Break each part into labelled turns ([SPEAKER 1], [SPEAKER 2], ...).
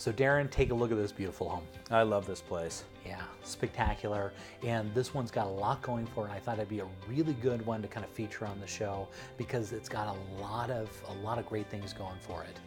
[SPEAKER 1] So Darren, take a look at this beautiful home.
[SPEAKER 2] I love this place.
[SPEAKER 1] Yeah, spectacular. And this one's got a lot going for it. And I thought it'd be a really good one to kind of feature on the show because it's got a lot of great things going for it.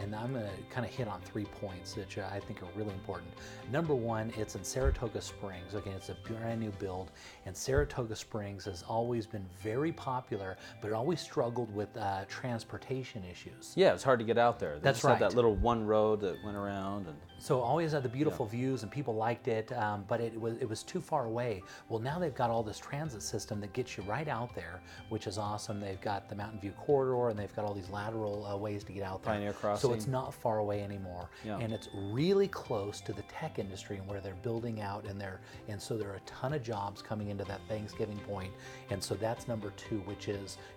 [SPEAKER 1] And I'm going to kind of hit on 3 points that I think are really important. Number one, it's in Saratoga Springs. Okay, it's a brand new build, and Saratoga Springs has always been very popular, but it always struggled with transportation issues.
[SPEAKER 2] Yeah, it's hard to get out there. They
[SPEAKER 1] That's
[SPEAKER 2] just
[SPEAKER 1] right.
[SPEAKER 2] had that little one road that went around, and
[SPEAKER 1] So always had the beautiful views, and people liked it, but it was too far away. Well, now they've got all this transit system that gets you right out there, which is awesome. They've got the Mountain View Corridor, and they've got all these lateral ways to get out there.
[SPEAKER 2] Pioneer Crossing.
[SPEAKER 1] So it's not far away anymore, and it's really close to the tech industry and where they're building out, and so there are a ton of jobs coming into that Thanksgiving point, and so that's number two,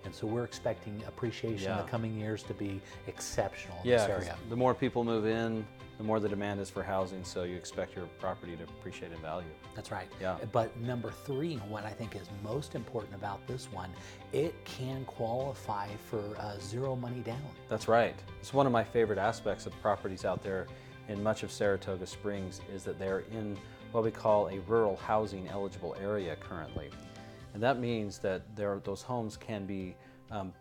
[SPEAKER 1] and so we're expecting appreciation in the coming years to be exceptional in this area.
[SPEAKER 2] The more people move in, the more the demand is for housing, so you expect your property to appreciate in value.
[SPEAKER 1] That's right.
[SPEAKER 2] Yeah.
[SPEAKER 1] But number three, what I think is most important about this one, it can qualify for zero money down.
[SPEAKER 2] That's right. It's one of my favorite aspects of properties out there in much of Saratoga Springs is that they're in what we call a rural housing eligible area currently. And that means that those homes can be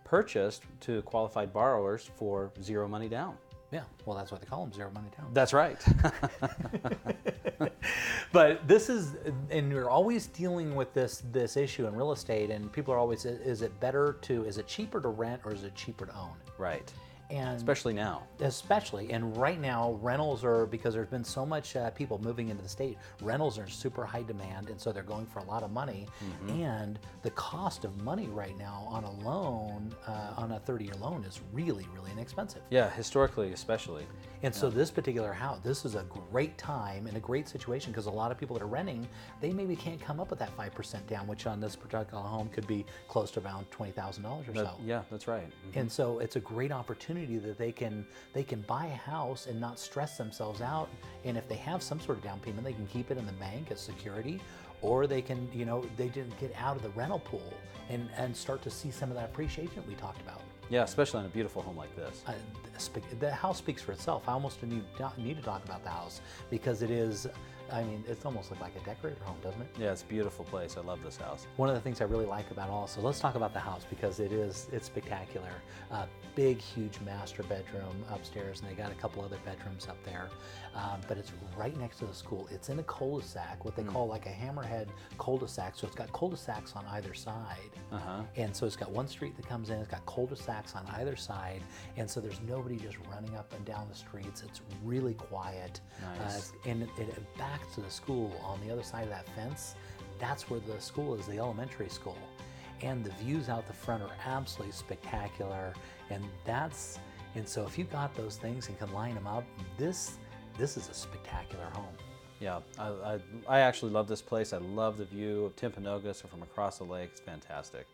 [SPEAKER 2] purchased to qualified borrowers for zero money down.
[SPEAKER 1] Yeah, well, that's what they call them, zero money down.
[SPEAKER 2] That's right.
[SPEAKER 1] But this is, and we're always dealing with this issue in real estate, and people are always, is it cheaper to rent or is it cheaper to own?
[SPEAKER 2] Right.
[SPEAKER 1] And
[SPEAKER 2] especially now.
[SPEAKER 1] Especially, and right now rentals are, because there's been so much people moving into the state, rentals are super high demand, and so they're going for a lot of money. And the cost of money right now on a loan, on a 30-year loan, is really, really inexpensive.
[SPEAKER 2] Yeah, historically especially.
[SPEAKER 1] And so this particular house, this is a great time and a great situation because a lot of people that are renting, they maybe can't come up with that 5% down, which on this particular home could be close to around $20,000 or so.
[SPEAKER 2] Yeah, that's right.
[SPEAKER 1] And so it's a great opportunity that they can buy a house and not stress themselves out. And if they have some sort of down payment, they can keep it in the bank as security, or they can, they didn't get out of the rental pool and start to see some of that appreciation we talked about.
[SPEAKER 2] Yeah, especially on a beautiful home like this.
[SPEAKER 1] The house speaks for itself. I almost need to talk about the house because it is, it's almost like a decorator home, doesn't it?
[SPEAKER 2] Yeah, it's a beautiful place. I love this house.
[SPEAKER 1] One of the things I really like about it also, let's talk about the house because it's spectacular. Big, huge master bedroom upstairs, and they got a couple other bedrooms up there. But it's right next to the school. It's in a cul-de-sac, what they call like a hammerhead cul-de-sac. So it's got cul-de-sacs on either side. And so it's got one street that comes in, it's got cul-de-sacs on either side. And so there's nobody just running up and down the streets. It's really quiet.
[SPEAKER 2] Nice.
[SPEAKER 1] And it backs to the school on the other side of that fence. That's where the school is, the elementary school. And the views out the front are absolutely spectacular. And so if you got those things and can line them up, this is a spectacular home.
[SPEAKER 2] Yeah, I actually love this place. I love the view of Timpanogos from across the lake. It's fantastic.